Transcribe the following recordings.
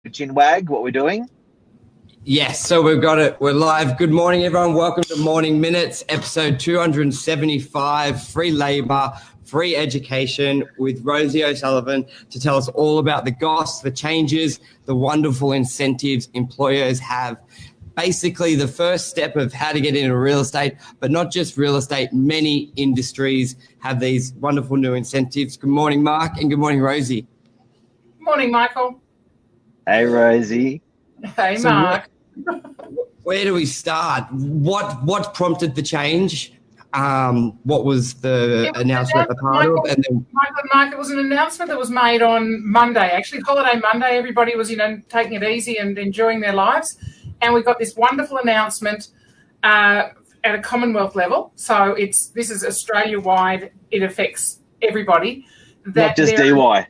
Chinwag, what we're doing? Yes, so we've got it. We're live. Good morning, everyone. Welcome to Morning Minutes, episode 275, free labour, free education with Rosie O'Sullivan to tell us all about the GOS, the changes, the wonderful incentives employers have. Basically, the first step of how to get into real estate, but not just real estate. Many industries have these wonderful new incentives. Good morning, Mark, and good morning, Rosie. Morning, Michael. Hey, Rosie. Hey, Mark. Where do we start? What prompted the change? What was the announcement a part of? And then, Mark, it was an announcement that was made on Monday, actually, Holiday Monday. Everybody was, taking it easy and enjoying their lives. And we got this wonderful announcement at a Commonwealth level. So this is Australia-wide. It affects everybody. Not just DY.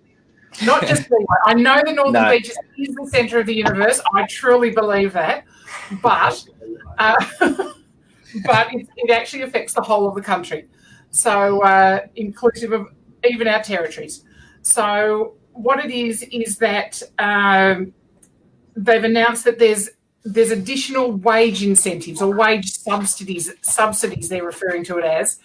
Not just DY. I know the Northern Beaches is the centre of the universe. I truly believe that. But it actually affects the whole of the country. So inclusive of even our territories. So what it is that they've announced that there's additional wage incentives or wage subsidies they're referring to it as,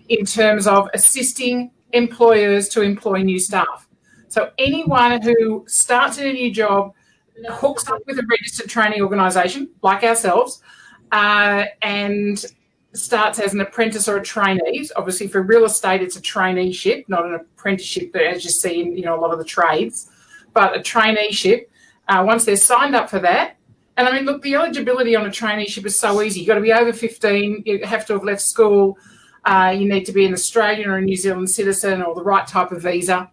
in terms of assisting employers to employ new staff. So anyone who starts in a new job, hooks up with a registered training organisation like ourselves, and starts as an apprentice or a trainee. Obviously, for real estate, it's a traineeship, not an apprenticeship, as you see in a lot of the trades, but a traineeship. Once they're signed up for that, and I mean, look, the eligibility on a traineeship is so easy. You've got to be over 15. You have to have left school. You need to be an Australian or a New Zealand citizen or the right type of visa,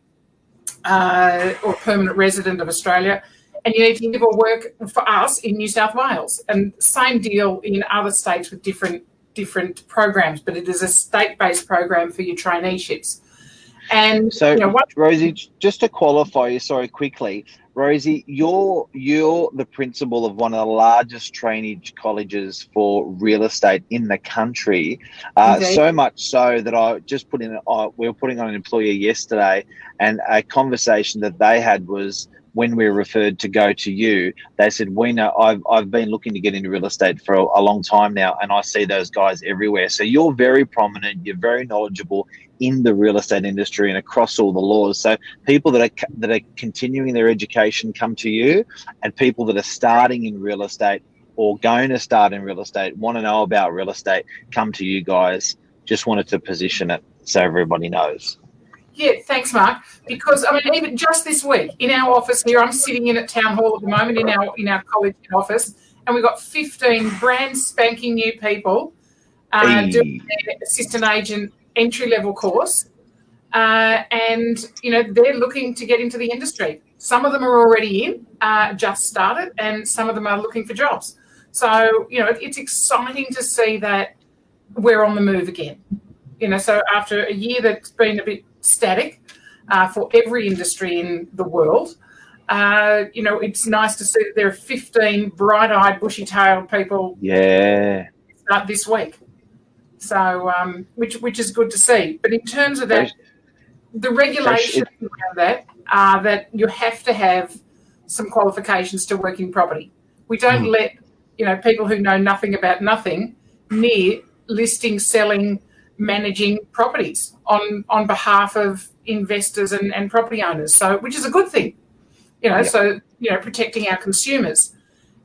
or permanent resident of Australia. And you need to live or work for us in New South Wales. And same deal in other states with different programs, but it is a state-based program for your traineeships. And so, Rosie, just to qualify you, sorry, quickly, Rosie, you're the principal of one of the largest trainee colleges for real estate in the country. So much so that I just we were putting on an employer yesterday, and a conversation that they had was, when we were referred to go to you, they said, we know I've been looking to get into real estate for a long time now, and I see those guys everywhere. So you're very prominent, you're very knowledgeable in the real estate industry and across all the laws. So people that are continuing their education come to you, and people that are starting in real estate or going to start in real estate, want to know about real estate, come to you guys. Just wanted to position it so everybody knows. Yeah, thanks, Mark. Because, I mean, even just this week in our office here, I'm sitting in at Town Hall at the moment in our college office, and we've got 15 brand spanking new people doing their assistant agent entry-level course. And, they're looking to get into the industry. Some of them are already in, just started, and some of them are looking for jobs. So, it's exciting to see that we're on the move again. So after a year that's been a bit static for every industry in the world, it's nice to see that there are 15 bright-eyed, bushy-tailed people start this week. So, which is good to see. But in terms of that, the regulations around that are that you have to have some qualifications to work in property. We don't let people who know nothing about nothing near listing, selling, managing properties on behalf of investors and property owners. So, which is a good thing, so, protecting our consumers.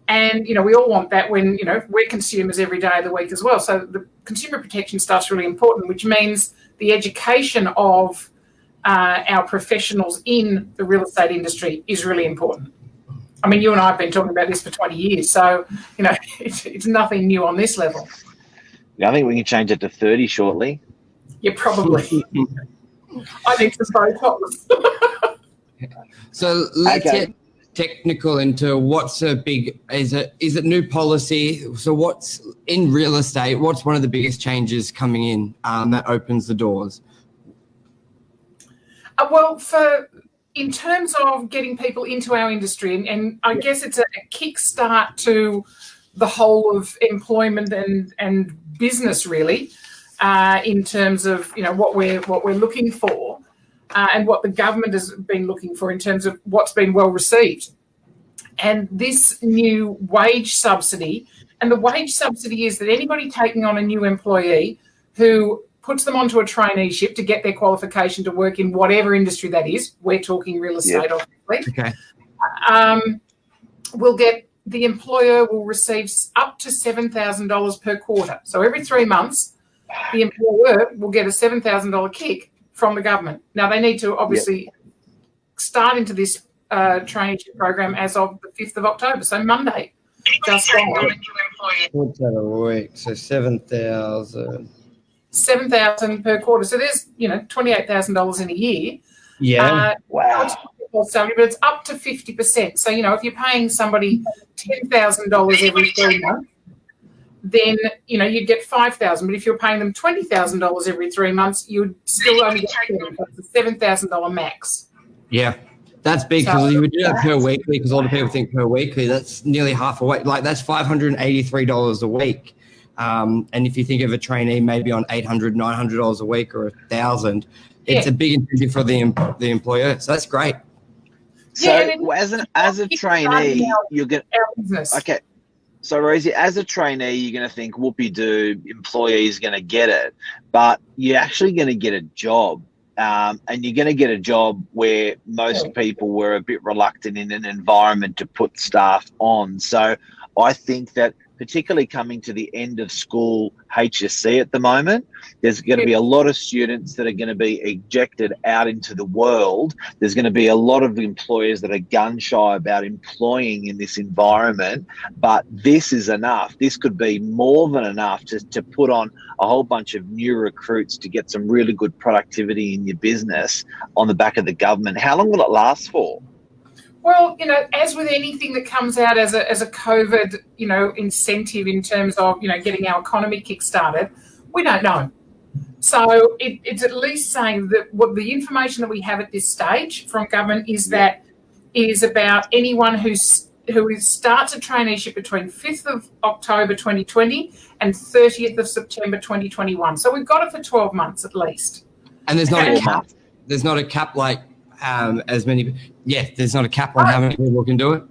And, we all want that when, we're consumers every day of the week as well. So the consumer protection stuff's really important, which means the education of our professionals in the real estate industry is really important. I mean, you and I have been talking about this for 20 years, so, it's nothing new on this level. I think we can change it to 30 shortly. Yeah, probably. I need some Botox. So let's get technical into what's a big, is it new policy? So what's in real estate, what's one of the biggest changes coming in that opens the doors? In terms of getting people into our industry, and I guess it's a kickstart to the whole of employment and business, really, in terms of what we're looking for, and what the government has been looking for in terms of what's been well received. and this new wage subsidy, and the wage subsidy is that anybody taking on a new employee who puts them onto a traineeship to get their qualification to work in whatever industry that is, we're talking real estate, obviously, Okay. The employer will receive up to $7,000 per quarter. So every 3 months, the employer will get a $7,000 kick from the government. Now, they need to obviously start into this traineeship program as of the 5th of October, so Monday. Just gone. What's that a week? So 7,000. 7,000 per quarter. So there's, $28,000 in a year. Yeah. Wow. Salary, but it's up to 50%. So, if you're paying somebody $10,000 every 3 months, then, you'd get $5,000. But if you're paying them $20,000 every 3 months, you'd still only get $7,000 max. Yeah. That's big because you would do that per weekly because a lot of people think per weekly. That's nearly half a week. Like that's $583 a week. And if you think of a trainee maybe on $800, $900 a week or $1,000, it's a big incentive for the employer. So that's great. So as a trainee, you're going to okay. So Rosie, as a trainee, you're going to think, whoopee-doo, employee's going to get it, but you're actually going to get a job. And you're going to get a job where most people were a bit reluctant in an environment to put staff on. So I think that particularly coming to the end of school HSC at the moment, there's going to be a lot of students that are going to be ejected out into the world. There's going to be a lot of employers that are gun shy about employing in this environment, but this is enough. This could be more than enough to put on a whole bunch of new recruits to get some really good productivity in your business on the back of the government. How long will it last for? Well, as with anything that comes out as a COVID, incentive in terms of, getting our economy kick-started, we don't know. So it's at least saying that what the information that we have at this stage from government is that it is about anyone who starts a traineeship between 5th of October 2020 and 30th of September 2021. So we've got it for 12 months at least. And there's not a cap. There's not a cap like as many. Yeah, there's not a cap on how many people can do it.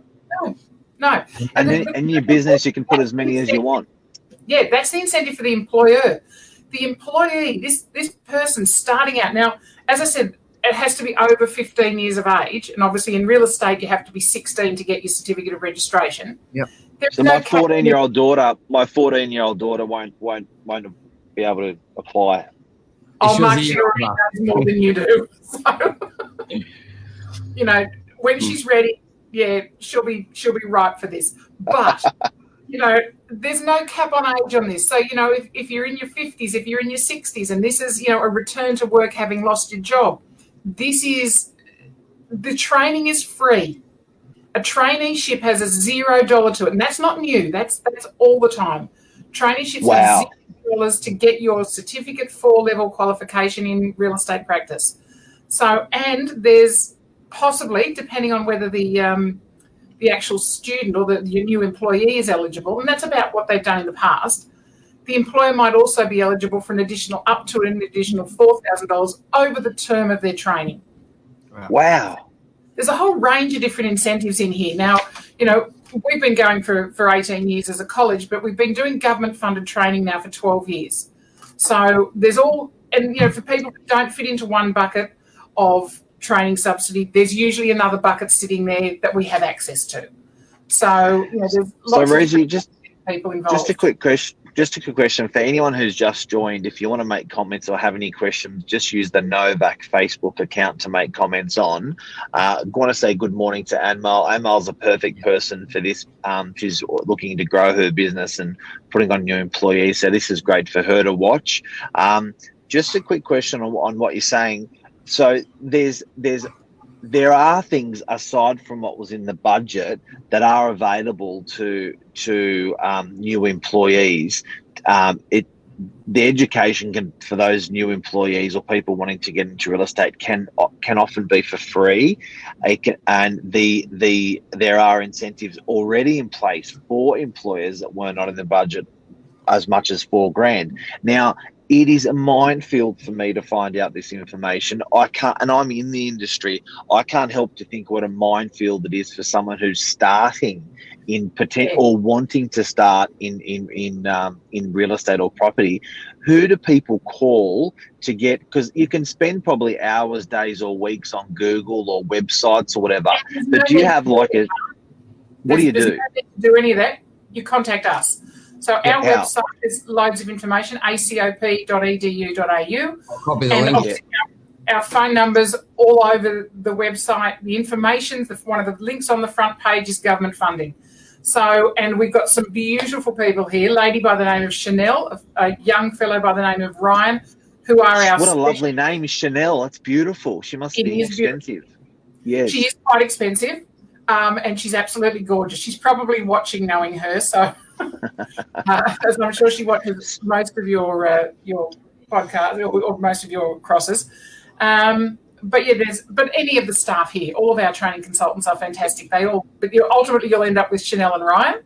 No. And then in your business, you can put as many as you want. Yeah, that's the incentive for the employer. The employee, this person starting out. Now, as I said, it has to be over 15 years of age. And obviously in real estate, you have to be 16 to get your certificate of registration. Yep. So my 14-year-old daughter won't be able to apply. Oh, Mark, she already knows more than you do. So, when she's ready, she'll be ripe for this. But, there's no cap on age on this. So, if you're in your 50s, if you're in your 60s, and this is, a return to work having lost your job, the training is free. A traineeship has a $0 to it, and that's not new. That's all the time. Traineeships have $0 to get your certificate 4-level qualification in real estate practice. So, and there's possibly, depending on whether the actual student or the new employee is eligible, and that's about what they've done in the past, the employer might also be eligible for up to an additional $4,000 over the term of their training. Wow. There's a whole range of different incentives in here. Now, we've been going for 18 years as a college, but we've been doing government-funded training now for 12 years. So there's for people who don't fit into one bucket of training subsidy, there's usually another bucket sitting there that we have access to. So, there's lots of people involved. Just a quick question for anyone who's just joined. If you want to make comments or have any questions, just use the Novak Facebook account to make comments on. I want to say good morning to Anmal. Anmal's a perfect person for this. She's looking to grow her business and putting on new employees. So this is great for her to watch. Just a quick question on what you're saying. So there are things aside from what was in the budget that are available to new employees. The education for those new employees or people wanting to get into real estate can often be for free, and there are incentives already in place for employers that were not in the budget as much as $4,000. Now, it is a minefield for me to find out this information. I can't, and I'm in the industry. I can't help to think what a minefield it is for someone who's starting in or wanting to start in real estate or property. Who do people call to get? Because you can spend probably hours, days, or weeks on Google or websites or whatever. But do you have like a? What do you do? No need to do any of that. You contact us. So our website is loads of information, acop.edu.au. I'll copy the link here. Our phone numbers all over the website. The information, one of the links on the front page is government funding. So, and we've got some beautiful people here, lady by the name of Chanel, a young fellow by the name of Ryan, who are our... What a lovely name, Chanel. That's beautiful. She must be expensive. Yes. She is quite expensive, and she's absolutely gorgeous. She's probably watching, knowing her, so... as I'm sure she watches most of your podcast or most of your crosses. But any of the staff here, all of our training consultants are fantastic. Ultimately you'll end up with Chanel and Ryan,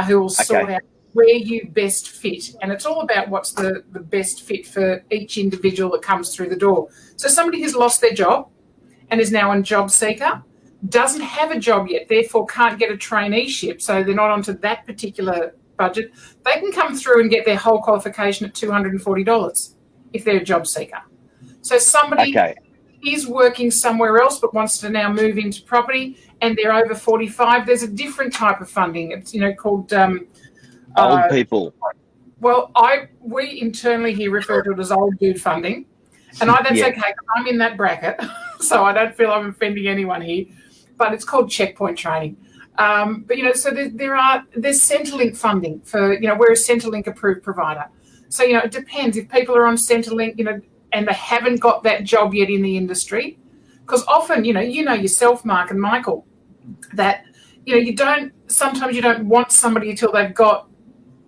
who will sort out where you best fit. And it's all about what's the best fit for each individual that comes through the door. So somebody who's lost their job and is now a job seeker, doesn't have a job yet, therefore can't get a traineeship, so they're not onto that particular budget, they can come through and get their whole qualification at $240 if they're a job seeker. So somebody is working somewhere else but wants to now move into property and they're over 45, there's a different type of funding. It's called... old people. Well, we internally here refer to it as old dude funding. And that's okay, 'cause I'm in that bracket, so I don't feel I'm offending anyone here. But it's called checkpoint training. So there's Centrelink funding for, we're a Centrelink approved provider. So, it depends if people are on Centrelink, and they haven't got that job yet in the industry. Because often, you know yourself, Mark and Michael, that, sometimes you don't want somebody until they've got,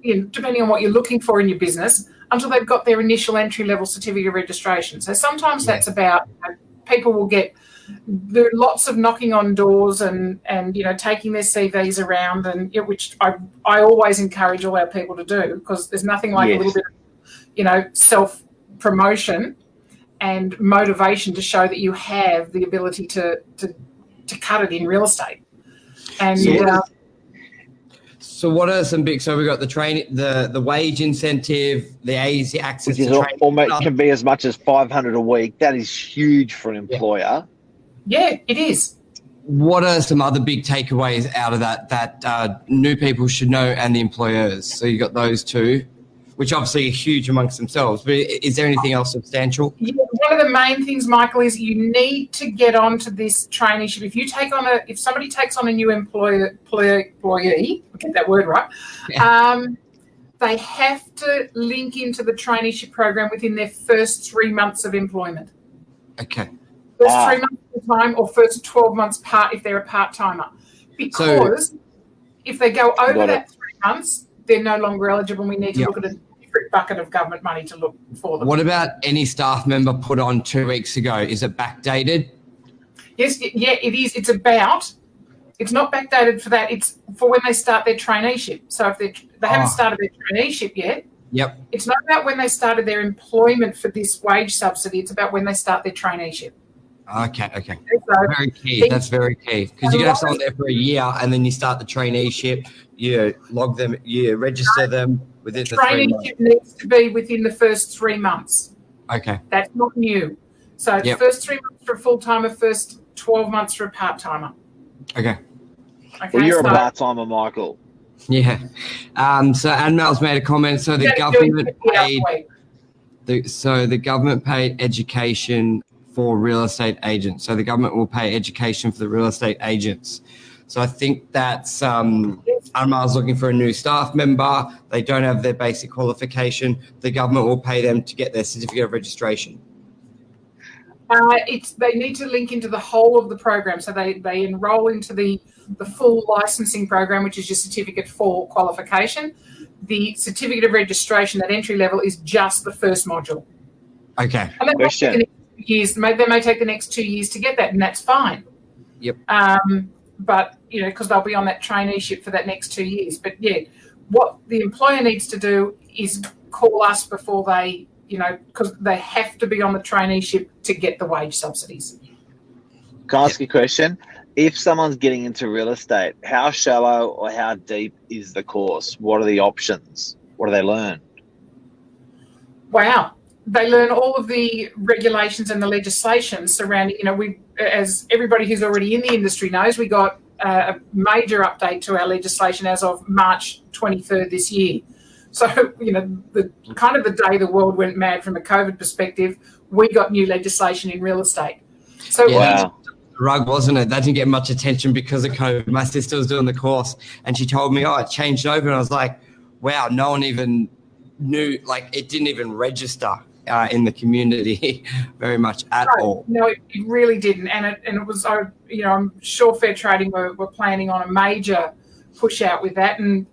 depending on what you're looking for in your business, until they've got their initial entry-level certificate of registration. So sometimes that's about, people will get, there are lots of knocking on doors and taking their CVs around, and which I always encourage all our people to do, because there's nothing like a little bit of, self-promotion and motivation to show that you have the ability to cut it in real estate. And so what are some big? So we've got the training, the wage incentive, the easy access to training. Almost can be as much as $500 a week. That is huge for an employer. Yeah, it is. What are some other big takeaways out of that new people should know and the employers? So you got those two, which obviously are huge amongst themselves. But is there anything else substantial? Yeah, one of the main things, Michael, is you need to get onto this traineeship. If somebody takes on a new employee, I'll get that word right, they have to link into the traineeship program within their first 3 months of employment. Okay. First 3 months of time, or first 12 months if they're a part-timer. Because if they go over that 3 months, they're no longer eligible, and we need to look at a different bucket of government money to look for them. What about any staff member put on 2 weeks ago? Is it backdated? Yes, it is. It's not backdated for that. It's for when they start their traineeship. So if they haven't started their traineeship yet, it's not about when they started their employment for this wage subsidy. It's about when they start their traineeship. Okay. So very key. That's very key, because you can have someone there for a year and then you start the traineeship. You log them, you register them within the 3 months. Traineeship needs to be within the first 3 months. Okay. That's not new. So first 3 months for a full-timer, first 12 months for a part-timer. Okay. Well, you're a part-timer, Michael. Yeah. So Anmel's made a comment. So the government paid education for real estate agents. So the government will pay education for the real estate agents. So I think that's Anmel's looking for a new staff member. They don't have their basic qualification. The government will pay them to get their certificate of registration. They need to link into the whole of the program. So they enroll into the full licensing program, which is your certificate for qualification. The certificate of registration, that entry level, is just the first module. Okay. And they may take the next 2 years to get that, and that's fine. Yep. But, because they'll be on that traineeship for that next 2 years. But, what the employer needs to do is call us before they, because they have to be on the traineeship to get the wage subsidies. Can I ask you a question? If someone's getting into real estate, how shallow or how deep is the course? What are the options? What do they learn? Wow. They learn all of the regulations and the legislation surrounding, we, as everybody who's already in the industry knows, we got a major update to our legislation as of March 23rd this year. So, the kind of the day the world went mad from a COVID perspective, we got new legislation in real estate. So Wow. Rug, wasn't it? That didn't get much attention because of COVID. My sister was doing the course and she told me, it changed over. And I was like, wow, no one even knew, it didn't even register in the community very much at all. No, it really didn't. And it was, I'm sure Fair Trading were planning on a major push out with that. And,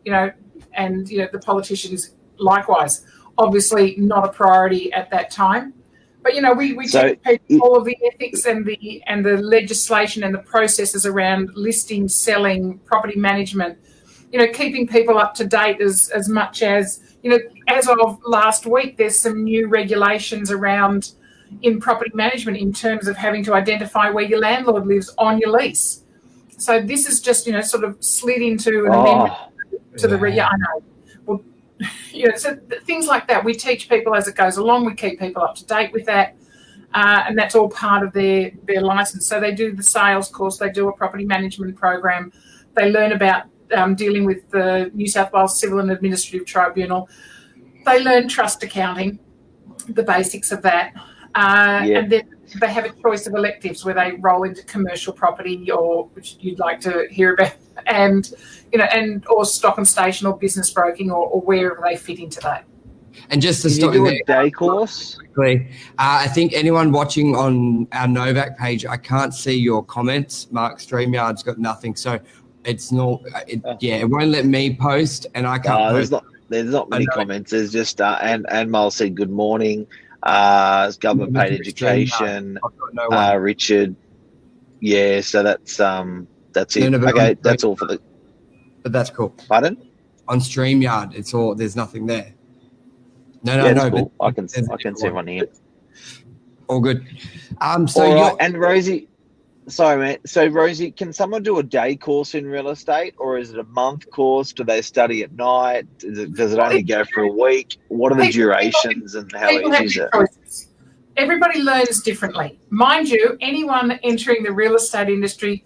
the politicians likewise, obviously not a priority at that time. But we take all of the ethics and the legislation and the processes around listing, selling, property management, keeping people up to date as much as, as of last week, there's some new regulations around in property management in terms of having to identify where your landlord lives on your lease. So this is just, sort of slid into an amendment to the I know. Well, so things like that, we teach people as it goes along. We keep people up to date with that, and that's all part of their license. So they do the sales course, they do a property management program, they learn about dealing with the New South Wales Civil and Administrative Tribunal, they learn trust accounting, the basics of that, and then they have a choice of electives where they roll into commercial property, or which you'd like to hear about, and or stock and station or business broking, or wherever they fit into that. And just to start with a day course, I think anyone watching on our Novak page, I can't see your comments. Mark, StreamYard's got nothing, so it's not. It won't let me post, and I can't. There's not many comments. There's just and Mal said good morning. Government paid education. Richard. Yeah, so that's it. Okay, that's all for the. But that's cool. Pardon? On StreamYard, it's all. There's nothing there. No. Cool. I can see everyone here. All good. And Rosie, sorry, mate. So Rosie, can someone do a day course in real estate, or is it a month course? Do they study at night? Does it only go for a week? What are the durations and how easy is it? Everybody learns differently. Mind you, anyone entering the real estate industry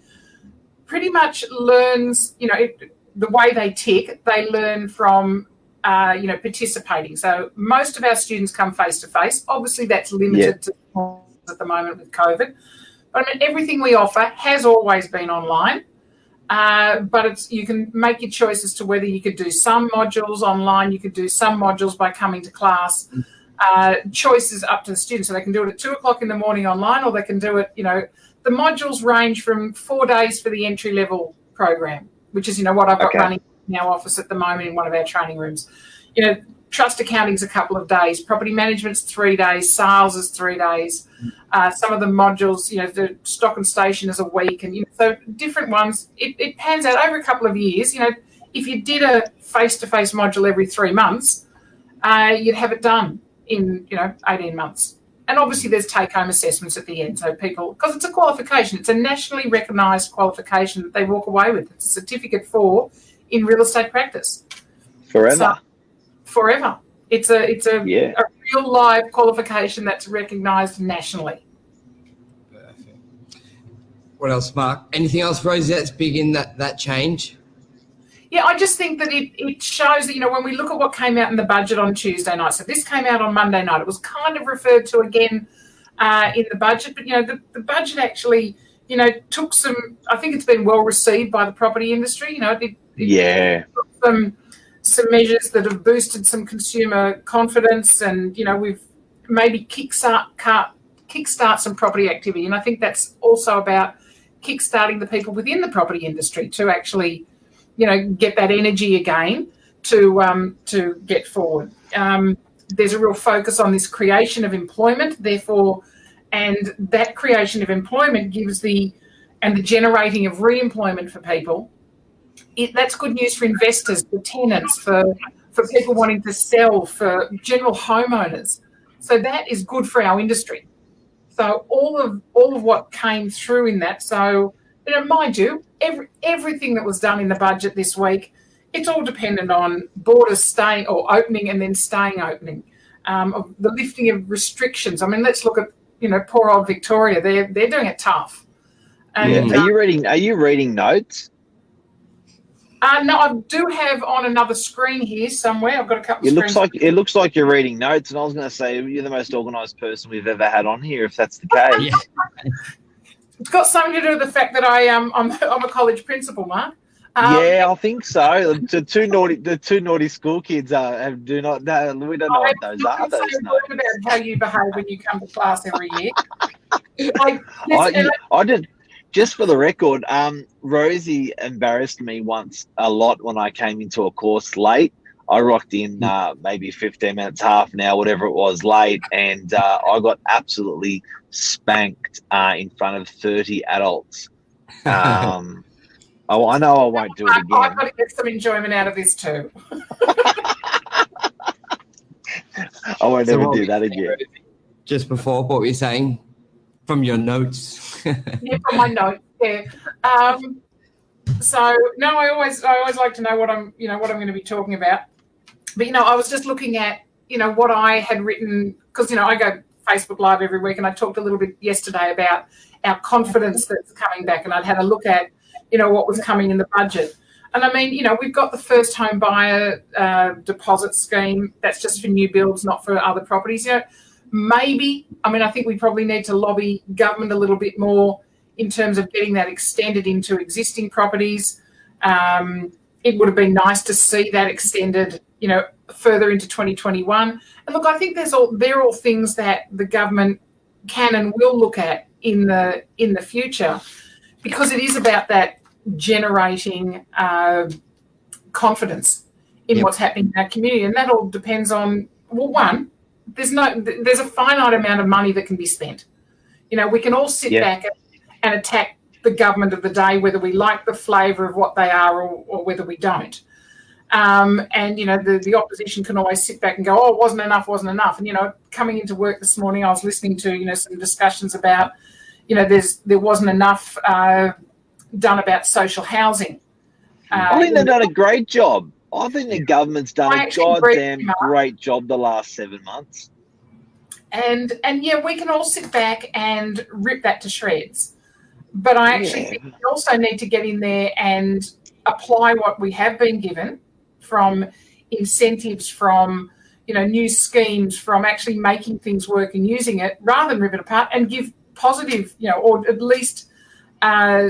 pretty much learns, the way they tick, they learn from, participating. So most of our students come face-to-face. Obviously, that's limited to at the moment with COVID. But everything we offer has always been online. But you can make your choice as to whether you could do some modules online, you could do some modules by coming to class. Choices up to the students. So they can do it at 2:00 in the morning online, or they can do it, the modules range from 4 days for the entry-level program, which is, what I've got running in our office at the moment in one of our training rooms. Trust accounting's a couple of days, property management's 3 days, sales is 3 days. Some of the modules, the stock and station is a week, and so different ones. It pans out over a couple of years. If you did a face-to-face module every 3 months, you'd have it done in 18 months. And obviously there's take-home assessments at the end. So people, because it's a qualification, it's a nationally recognised qualification that they walk away with. It's a certificate in real estate practice. Forever. So, forever. It's a real live qualification that's recognised nationally. Perfect. What else, Mark? Anything else, Rosie, that's big in that change? Yeah, I just think that it shows that, when we look at what came out in the budget on Tuesday night, so this came out on Monday night, it was kind of referred to again in the budget, but, the budget actually, took some, I think it's been well received by the property industry, it took some measures that have boosted some consumer confidence, and, we've maybe kickstart some property activity. And I think that's also about kickstarting the people within the property industry to actually get that energy again to get forward. There's a real focus on this creation of employment, therefore, and that creation of employment gives the generating of re-employment for people. That's good news for investors, for tenants, for for people wanting to sell, for general homeowners. So that is good for our industry. So all of what came through in that. So, mind you, everything that was done in the budget this week, it's all dependent on borders staying or opening and then staying opening. Of the lifting of restrictions. I mean, let's look at poor old Victoria. They're doing it tough. And, Are you reading notes? No, I do have on another screen here somewhere. I've got a couple of screens. It looks like you're reading notes, and I was going to say you're the most organised person we've ever had on here, if that's the case. It's got something to do with the fact that I'm a college principal, Mark. I think so. The two naughty school kids do not. We don't know what those are. Those notes. About how you behave when you come to class every year. I did. Just for the record, Rosie embarrassed me once a lot when I came into a course late. I rocked in maybe 15 minutes, half an hour, whatever it was, late, and I got absolutely spanked in front of 30 adults. I know I won't do it again. I've got to get some enjoyment out of this too. I won't ever do that again. Just before, what were you saying from your notes? Yeah, from my notes. Yeah. So no, I always like to know what I'm going to be talking about. But I was just looking at what I had written, because I go Facebook Live every week, and I talked a little bit yesterday about our confidence that's coming back, and I'd had a look at what was coming in the budget. And I mean, we've got the first home buyer deposit scheme. That's just for new builds, not for other properties. Maybe, I think we probably need to lobby government a little bit more in terms of getting that extended into existing properties. It would have been nice to see that extended, further into 2021. And look, I think they're all things that the government can and will look at in the future, because it is about that generating confidence in what's happening in our community. And that all depends on, well, one, there's a finite amount of money that can be spent. We can all sit back and attack the government of the day, whether we like the flavour of what they are or whether we don't. And the opposition can always sit back and go, oh, it wasn't enough. And coming into work this morning, I was listening to some discussions about there wasn't enough done about social housing. I think they've done a great job. I think the government's done a goddamn great job the last 7 months. And we can all sit back and rip that to shreds. But I actually think we also need to get in there and apply what we have been given from incentives, from new schemes, from actually making things work and using it, rather than rip it apart, and give positive, or at least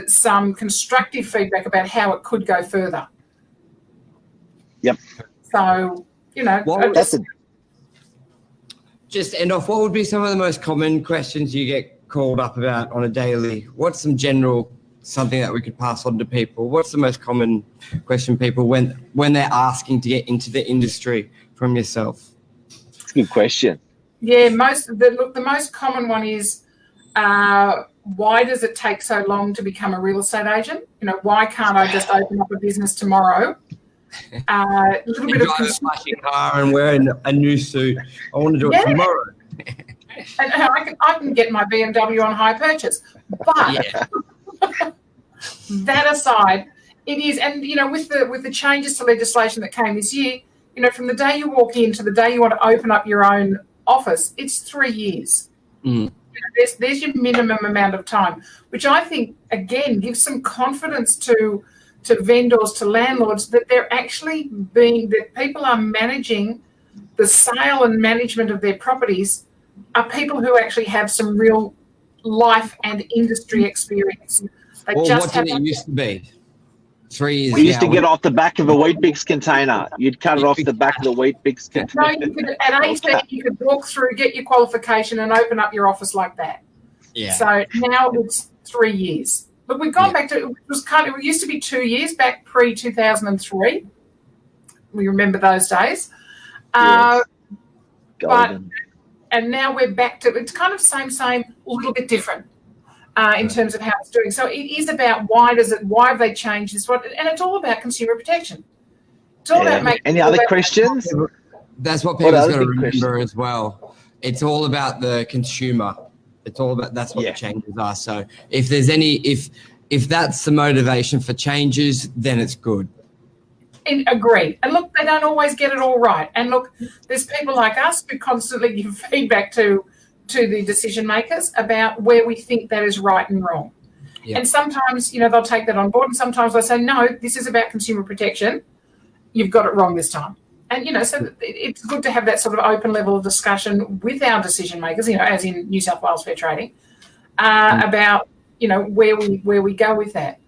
some constructive feedback about how it could go further. Yep. So, just end off, what would be some of the most common questions you get called up about on a daily? What's some general, something that we could pass on to people? What's the most common question people when they're asking to get into the industry from yourself? That's a good question. Yeah, the most common one is, why does it take so long to become a real estate agent? Why can't I just open up a business tomorrow? A little bit of drive a flashy car and wear a new suit. I want to do it tomorrow. And I can get my BMW on hire purchase. But that aside, it is, and with the changes to legislation that came this year, from the day you walk in to the day you want to open up your own office, it's 3 years. There's your minimum amount of time, which I think again gives some confidence to vendors, to landlords, that they're actually that people are managing the sale and management of their properties are people who actually have some real life and industry experience. What did it used to be? 3 years. We used to get off the back of a Weet-Bix container. You'd cut it off the back of the Weet-Bix container. No, at 18, you could walk through, get your qualification, and open up your office like that. Yeah. So now it's 3 years. But we've gone back to, it used to be 2 years, back pre-2003. We remember those days. Yes. Golden. And now we're back to, it's kind of same, a little bit different in terms of how it's doing. So it is about why have they changed this? And it's all about consumer protection. It's all about making. Any other questions? That's what people got to big remember questions? as well. It's all about the consumer. It's all about that's what the changes are. So if there's any, if that's the motivation for changes, then it's good. Agreed. And look, they don't always get it all right. And look, there's people like us who constantly give feedback to the decision makers about where we think that is right and wrong. Yeah. And sometimes, they'll take that on board, and sometimes they'll say, no, this is about consumer protection. You've got it wrong this time. And, so it's good to have that sort of open level of discussion with our decision makers, as in New South Wales Fair Trading, about, where we go with that.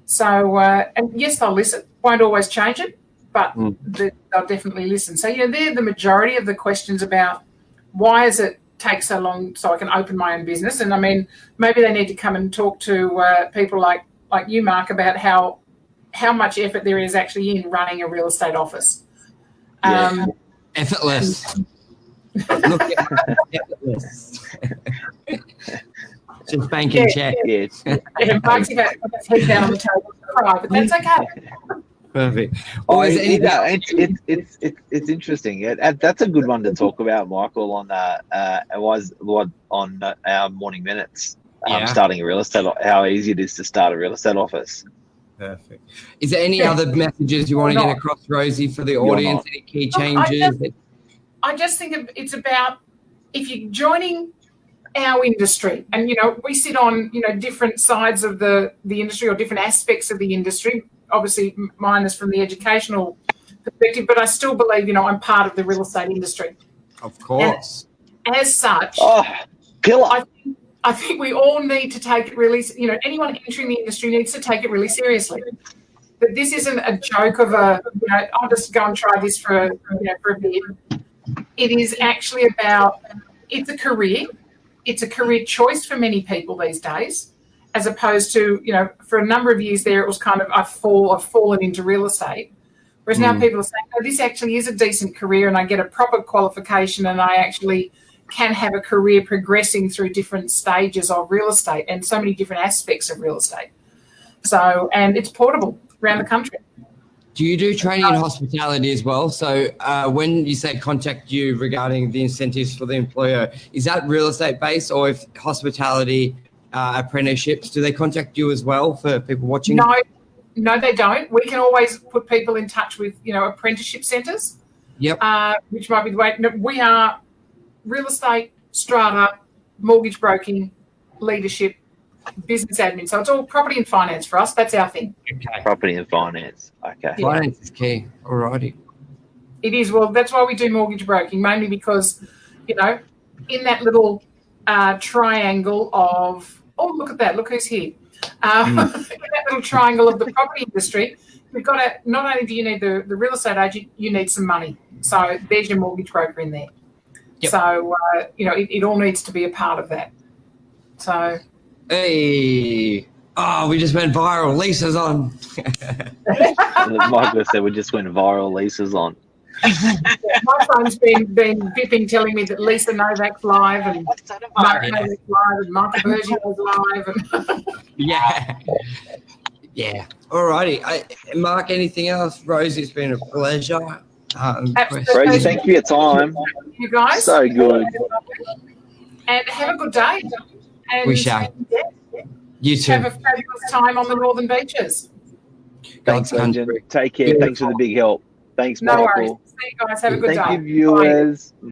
So, and yes, they'll listen. Won't always change it, but they'll definitely listen. So, they're the majority of the questions about why does it take so long so I can open my own business. And I mean, maybe they need to come and talk to people like you, Mark, about how much effort there is actually in running a real estate office. Effortless. Look at effortless. Just bank and check. Yes. Mark's about to put his head down on the table and cry, but that's okay. Perfect. It's interesting. That's a good one to talk about, Michael. On our morning minutes. Starting a real estate. How easy it is to start a real estate office. Perfect. Is there any other messages you want to get across, Rosie, for the audience? Any key changes? I just think it's about if you're joining our industry, and we sit on different sides of the industry or different aspects of the industry. Obviously, mine is from the educational perspective, but I still believe I'm part of the real estate industry. Of course. And as such, killer. I think we all need to take it really. Anyone entering the industry needs to take it really seriously. But this isn't a joke of I'll just go and try this for a bit. It is actually about. It's a career. It's a career choice for many people these days, as opposed to, for a number of years there, it was kind of I've fallen into real estate. Whereas now people are saying, no, this actually is a decent career and I get a proper qualification and I actually can have a career progressing through different stages of real estate and so many different aspects of real estate. So, and it's portable around the country. Do you do training in hospitality as well? So when you say contact you regarding the incentives for the employer, is that real estate based, or if hospitality apprenticeships, do they contact you as well for people watching? No, they don't. We can always put people in touch with, apprenticeship centres. Yep. Which might be the way. No, we are real estate, strata, mortgage broking, leadership, business admin. So it's all property and finance for us. That's our thing. Okay. Property and finance. Okay. Yeah. Finance is key. Alrighty. It is. Well, that's why we do mortgage broking, mainly because, in that little triangle of, look at that, look who's here. In that little triangle of the property industry, we've got to, not only do you need the real estate agent, you need some money. So there's your mortgage broker in there. Yep. So, it all needs to be a part of that. So. Hey. Oh, we just went viral. Lisa's on. Michael said we just went viral. Lisa's on. My phone's been bipping, telling me that Lisa Novak's live and Mark Novak's live and Michael Bergio's live. And yeah. Alrighty. Mark, anything else? Rosie, it's been a pleasure. Rosie, thank you for your time. You guys. So good. And have a good day. And we shall. You too. Have a fabulous time on the Northern Beaches. Thanks, Legend. Take care. Thanks for the big help. Thanks, No Michael. worries. See you guys. Have a good day. Thank you, viewers. Bye.